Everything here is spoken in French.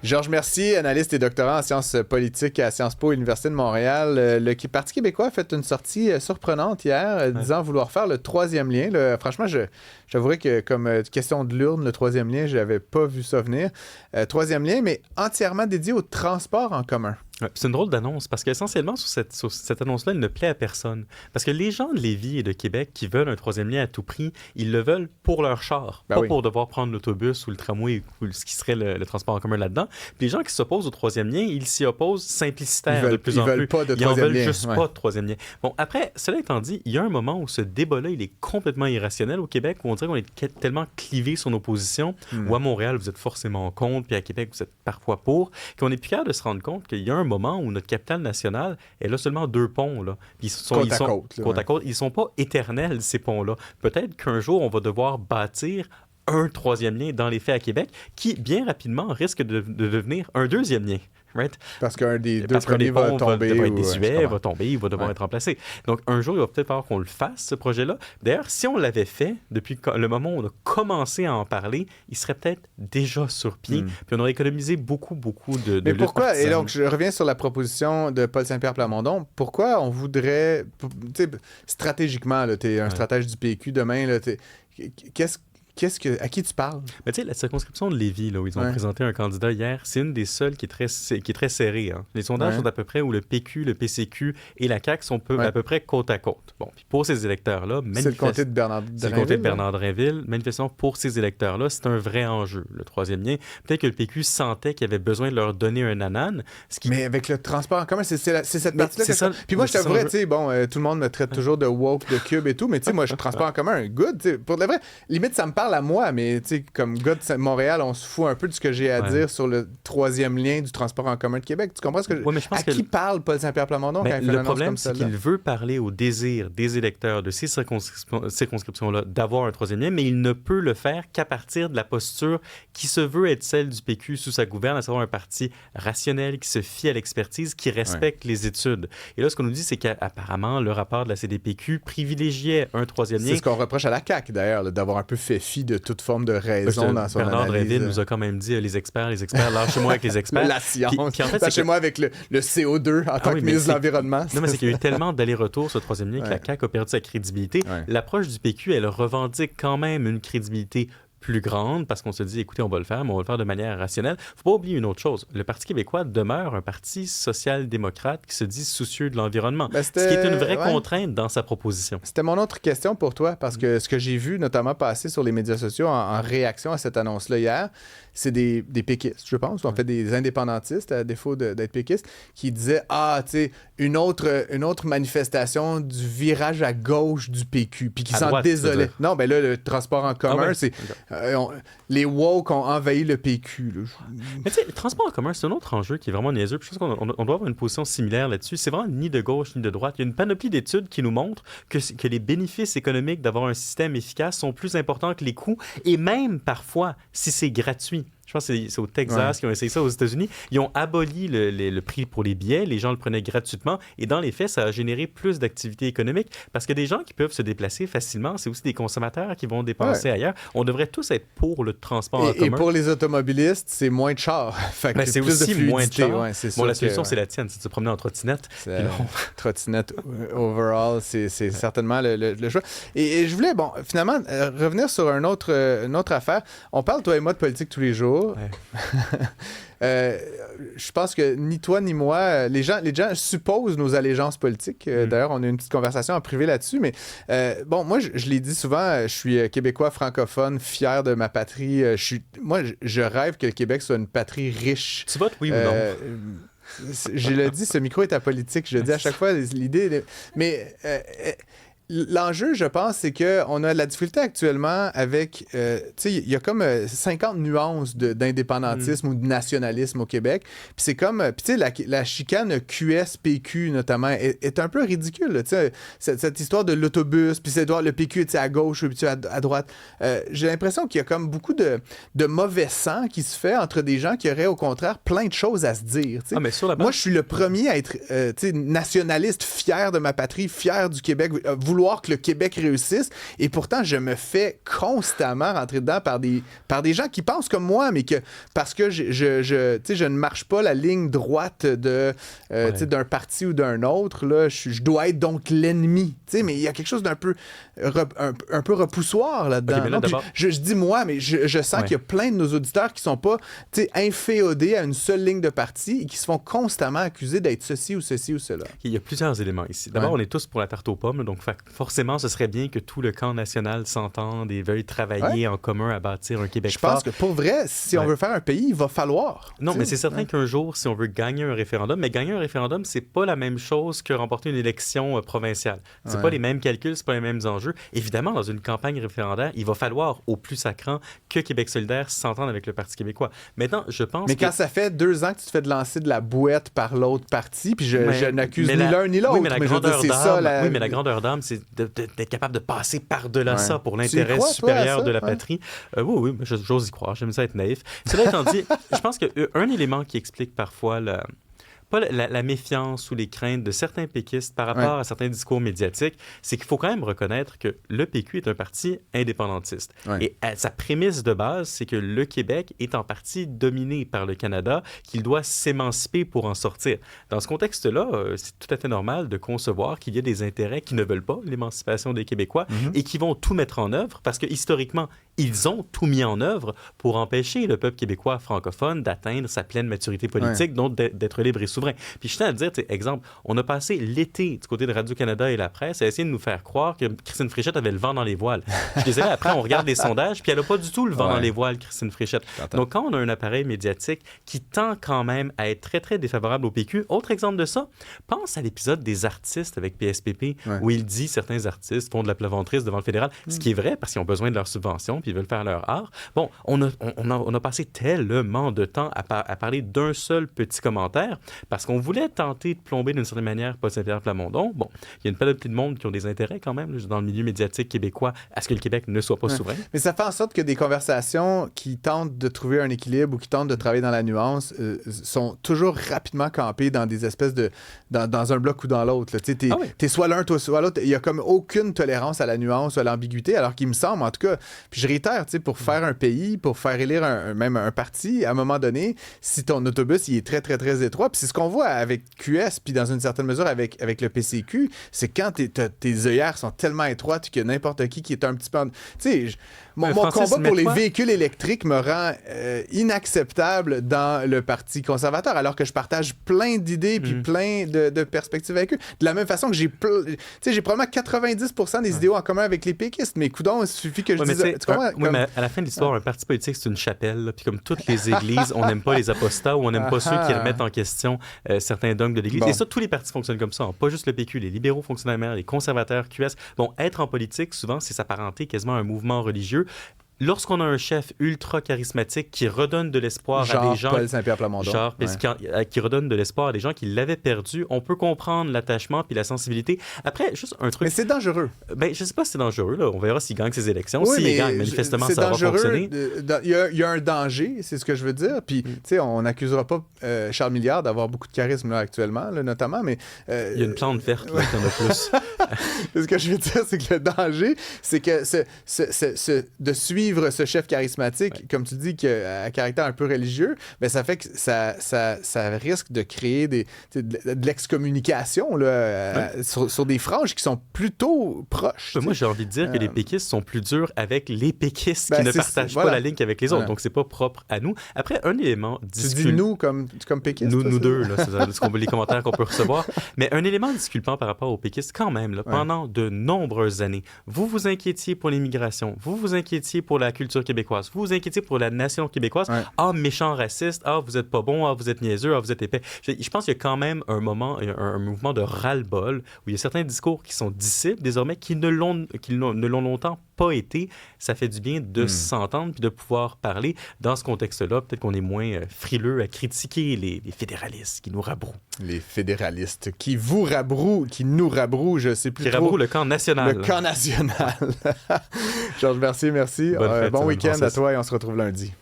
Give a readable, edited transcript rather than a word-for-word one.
Georges Mercier, analyste et doctorant en sciences politiques à Sciences Po, Université de Montréal. Le Parti québécois a fait une sortie surprenante hier, disant vouloir faire le troisième lien. Franchement, j'avouerais que comme question de l'urne, le troisième lien, je n'avais pas vu ça venir. Troisième lien, mais entièrement dédié au transport en commun. Ouais, c'est une drôle d'annonce parce qu'essentiellement, sur cette annonce-là, elle ne plaît à personne. Parce que les gens de Lévis et de Québec qui veulent un troisième lien à tout prix, ils le veulent pour leur char, pas pour devoir prendre l'autobus ou le tramway ou ce qui serait le transport en commun là-dedans. Puis les gens qui s'opposent au troisième lien, ils s'y opposent simplicitaire de plus en plus. Ils veulent pas de troisième lien. Ils en veulent juste pas de troisième lien. Bon, après, cela étant dit, il y a un moment où ce débat-là, il est complètement irrationnel au Québec, où on dirait qu'on est tellement clivé sur nos positions, où à Montréal, vous êtes forcément contre, puis à Québec, vous êtes parfois pour, qu'on est plus capable de se rendre compte qu'il y a un moment où notre capitale nationale, elle a seulement 2 ponts. Là. Puis côte à côte. Ils ne sont pas éternels, ces ponts-là. Peut-être qu'un jour, on va devoir bâtir un troisième lien dans les faits à Québec qui, bien rapidement, risque de devenir un deuxième lien. Right? Parce qu'un des deux premiers va tomber. Va être désuet, va tomber, il va devoir être remplacé. Donc, un jour, il va peut-être falloir qu'on le fasse, ce projet-là. D'ailleurs, si on l'avait fait depuis le moment où on a commencé à en parler, il serait peut-être déjà sur pied. Puis on aurait économisé beaucoup de Mais pourquoi, et donc je reviens sur la proposition de Paul Saint-Pierre Plamondon, pourquoi on voudrait, stratégiquement, tu es un stratège du PQ demain, à qui tu parles? Mais tu sais, la circonscription de Lévis, là, où ils ont présenté un candidat hier, c'est une des seules qui est très serrée. Hein. Les sondages sont à peu près où le PQ, le PCQ et la CAQ sont à peu près côte à côte. Bon, puis pour ces électeurs-là... C'est le comté de Bernard-Drainville. C'est le comté de Bernard-Drainville. Manifestement, pour ces électeurs-là, c'est un vrai enjeu, le troisième lien. Peut-être que le PQ sentait qu'il avait besoin de leur donner un ananas. Mais avec le transport en commun, c'est cette partie-là. Puis moi, je t'avouerais, tu sais, tout le monde me traite toujours de woke, de cube et tout, mais tu sais, moi, je transport en commun, good. Pour de vrai, limite, ça me parle à moi, mais tu sais, comme gars de Montréal, on se fout un peu de ce que j'ai à dire sur le troisième lien du transport en commun de Québec. Tu comprends ce que qui parle Paul Saint-Pierre Plamondon quand il fait une annonce comme ça? Le problème, c'est qu'il veut parler au désir des électeurs de ces circonscriptions-là d'avoir un troisième lien, mais il ne peut le faire qu'à partir de la posture qui se veut être celle du PQ sous sa gouverne, à savoir un parti rationnel qui se fie à l'expertise, qui respecte les études. Et là, ce qu'on nous dit, c'est qu'apparemment, le rapport de la CDPQ privilégiait un troisième lien. C'est ce qu'on reproche à la CAQ, d'ailleurs, d'avoir un peu fait fi de toute forme de raison dans son Bernard analyse. Drainville nous a quand même dit les experts, lâchez-moi avec les experts. La science. Puis en fait, lâchez-moi avec le CO2 en tant que ministre de l'Environnement. Non, mais c'est qu'il y a eu tellement d'allers-retours, ce troisième lien, que la CAQ a perdu sa crédibilité. L'approche du PQ, elle revendique quand même une crédibilité plus grande parce qu'on se dit, écoutez, on va le faire, mais on va le faire de manière rationnelle. Il ne faut pas oublier une autre chose. Le Parti québécois demeure un parti social-démocrate qui se dit soucieux de l'environnement, ce qui est une vraie contrainte dans sa proposition. C'était mon autre question pour toi, parce que ce que j'ai vu notamment passer sur les médias sociaux en réaction à cette annonce-là hier, c'est des péquistes, je pense, en fait des indépendantistes, à défaut d'être péquistes, qui disaient, tu sais, une autre manifestation du virage à gauche du PQ, puis qui s'en désolaient. Non, ben là, le transport en commun, c'est... les woke ont envahi le PQ. Là. Mais tu sais, le transport en commun, c'est un autre enjeu qui est vraiment niaiseux. Puis je pense qu'on doit avoir une position similaire là-dessus. C'est vraiment ni de gauche ni de droite. Il y a une panoplie d'études qui nous montrent que les bénéfices économiques d'avoir un système efficace sont plus importants que les coûts, et même parfois, si c'est gratuit. Je pense que c'est au Texas qui ont essayé ça aux États-Unis. Ils ont aboli le prix pour les billets. Les gens le prenaient gratuitement. Et dans les faits, ça a généré plus d'activité économique parce que des gens qui peuvent se déplacer facilement, c'est aussi des consommateurs qui vont dépenser ailleurs. On devrait tous être pour le transport en commun. Et pour les automobilistes, c'est moins de chars. C'est plus aussi moins de chars. La solution, c'est la tienne. C'est de se promener en trottinette. Trottinette overall, c'est certainement le choix. Et je voulais, finalement, revenir sur une autre affaire. On parle, toi et moi, de politique tous les jours. Je pense que ni toi ni moi, les gens supposent nos allégeances politiques. D'ailleurs, on a eu une petite conversation en privé là-dessus. Mais moi, je l'ai dit souvent, je suis québécois francophone, fier de ma patrie. Je rêve que le Québec soit une patrie riche. Tu votes oui ou non? Je le dis, ce micro est apolitique. Je le dis à chaque fois, l'idée... Mais... l'enjeu, je pense, c'est qu'on a de la difficulté actuellement avec... tu sais, il y a comme 50 nuances d'indépendantisme ou de nationalisme au Québec. Puis c'est comme... Puis tu sais, la chicane QS-PQ, notamment, est un peu ridicule. Tu sais, cette histoire de l'autobus, puis le PQ est à gauche ou à droite. J'ai l'impression qu'il y a comme beaucoup de mauvais sang qui se fait entre des gens qui auraient, au contraire, plein de choses à se dire. Tu sais. Moi, je suis le premier à être nationaliste, fier de ma patrie, fier du Québec, vouloir vouloir que le Québec réussisse. Et pourtant, je me fais constamment rentrer dedans par des gens qui pensent comme moi, mais que parce que je ne marche pas la ligne droite d'un parti ou d'un autre, là, je dois être donc l'ennemi. Mais il y a quelque chose d'un peu, un peu repoussoir là-dedans. Okay, là, je dis moi, mais je sens qu'il y a plein de nos auditeurs qui sont pas inféodés à une seule ligne de parti et qui se font constamment accuser d'être ceci ou cela. Il y a plusieurs éléments ici. D'abord, on est tous pour la tarte aux pommes, donc forcément, ce serait bien que tout le camp national s'entende et veuille travailler en commun à bâtir un Québec fort. Je pense que pour vrai, si on veut faire un pays, il va falloir. Non, mais c'est certain qu'un jour, si on veut gagner un référendum, mais gagner un référendum, c'est pas la même chose que remporter une élection provinciale. C'est pas les mêmes calculs, c'est pas les mêmes enjeux. Évidemment, dans une campagne référendaire, il va falloir, au plus sacrant, que Québec solidaire s'entende avec le Parti québécois. Maintenant, je pense Mais quand ça fait 2 ans que tu te fais de lancer de la bouette par l'autre parti, puis je n'accuse ni l'un ni l'autre. Oui, mais la grandeur d'âme, oui, mais la grandeur d'âme, c'est d'être capable de passer par-delà ça pour l'intérêt supérieur de la patrie. Oui, j'ose y croire. J'aime ça être naïf. Cela étant dit, je pense qu'un élément qui explique parfois pas la méfiance ou les craintes de certains péquistes par rapport à certains discours médiatiques, c'est qu'il faut quand même reconnaître que le PQ est un parti indépendantiste. Et sa prémisse de base, c'est que le Québec est en partie dominé par le Canada, qu'il doit s'émanciper pour en sortir. Dans ce contexte-là, c'est tout à fait normal de concevoir qu'il y a des intérêts qui ne veulent pas l'émancipation des Québécois et qui vont tout mettre en œuvre parce que historiquement, ils ont tout mis en œuvre pour empêcher le peuple québécois francophone d'atteindre sa pleine maturité politique, donc d'être libre et souverain. Puis je tiens à dire, exemple, on a passé l'été du côté de Radio-Canada et la presse à essayer de nous faire croire que Christine Fréchette avait le vent dans les voiles. Je suis désolé, après on regarde les sondages, puis elle n'a pas du tout le vent dans les voiles, Christine Fréchette. Donc quand on a un appareil médiatique qui tend quand même à être très, très défavorable au PQ, autre exemple de ça, pense à l'épisode des artistes avec PSPP, où il dit certains artistes font de la plaventrice devant le fédéral, ce qui est vrai parce qu'ils ont besoin de leurs subventions, puis ils veulent faire leur art. Bon, on a passé tellement de temps à parler d'un seul petit commentaire parce qu'on voulait tenter de plomber d'une certaine manière Paul Saint-Pierre Plamondon. Bon, il y a une panoplie de monde qui ont des intérêts quand même dans le milieu médiatique québécois à ce que le Québec ne soit pas souverain. Mais ça fait en sorte que des conversations qui tentent de trouver un équilibre ou qui tentent de travailler dans la nuance sont toujours rapidement campées dans des espèces de... dans un bloc ou dans l'autre. Tu sais, t'es soit l'un, toi soit l'autre. Il y a comme aucune tolérance à la nuance ou à l'ambiguïté, alors qu'il me semble, en tout cas, puis je réitère, tu sais, pour faire un pays, pour faire élire même un parti, à un moment donné, si ton autobus il est très, très, très étroit, puis c'est ce qu'on voit avec QS, puis dans une certaine mesure avec le PCQ, c'est quand tes œillères sont tellement étroites que n'importe qui est un petit peu... Tu sais, mon combat pour les véhicules électriques me rend inacceptable dans le Parti conservateur, alors que je partage plein d'idées puis plein de perspectives avec eux. De la même façon que j'ai probablement 90% des idéaux en commun avec les péquistes, mais coudonc, il suffit que je dise... Tu comprends? Oui, mais à la fin de l'histoire, un parti politique, c'est une chapelle, puis comme toutes les églises, on n'aime pas les apostats ou on n'aime pas ceux qui remettent en question certains dogmes de l'Église. Et ça, tous les partis fonctionnent comme ça, hein. Pas juste le PQ, les libéraux fonctionnent de la même manière, les conservateurs, QS. Bon, être en politique, souvent, c'est s'apparenter quasiment à un mouvement religieux. Lorsqu'on a un chef ultra charismatique qui redonne de l'espoir à des gens... Paul Saint-Pierre Plamondon. Qui redonne de l'espoir à des gens qui l'avaient perdu, on peut comprendre l'attachement puis la sensibilité. Après, juste un truc... Mais c'est dangereux. Ben, je sais pas si c'est dangereux, là. On verra s'il gagne ses élections. S'il gagne, manifestement, ça va fonctionner. Il y a un danger, c'est ce que je veux dire. Puis, tu sais, on n'accusera pas Charles Milliard d'avoir beaucoup de charisme là, actuellement, là, notamment, mais... Il y a une plante verte, là, qui en a plus. Ce que je veux dire, c'est que le danger, c'est que de suivre ce chef charismatique, comme tu dis, qui a un caractère un peu religieux, ben ça fait que ça risque de créer de l'excommunication là, sur des franges qui sont plutôt proches. Moi, j'ai envie de dire que les péquistes sont plus durs avec les péquistes qui ne partagent pas la ligne qu'avec les autres. Donc, c'est pas propre à nous. Après, un élément disculpant... Tu dis nous comme péquistes? Nous deux, là, c'est les commentaires qu'on peut recevoir. Mais un élément disculpant par rapport aux péquistes, quand même, là, pendant de nombreuses années, vous vous inquiétiez pour l'immigration, vous vous inquiétiez pour la culture québécoise, vous vous inquiétiez pour la nation québécoise. Ah, méchant raciste, ah, vous êtes pas bon, ah, vous êtes niaiseux, ah, vous êtes épais. Je pense qu'il y a quand même un mouvement de ras-le-bol où il y a certains discours qui sont dissibles désormais, qui ne l'ont longtemps pas été. Ça fait du bien de s'entendre puis de pouvoir parler. Dans ce contexte-là, peut-être qu'on est moins frileux à critiquer les fédéralistes qui nous rabrouent. Les fédéralistes qui vous rabrouent, qui nous rabrouent, je sais plus qui trop. Qui rabrouent le camp national. Le camp national. Georges Mercier, merci. Bon week-end à toi et on se retrouve lundi.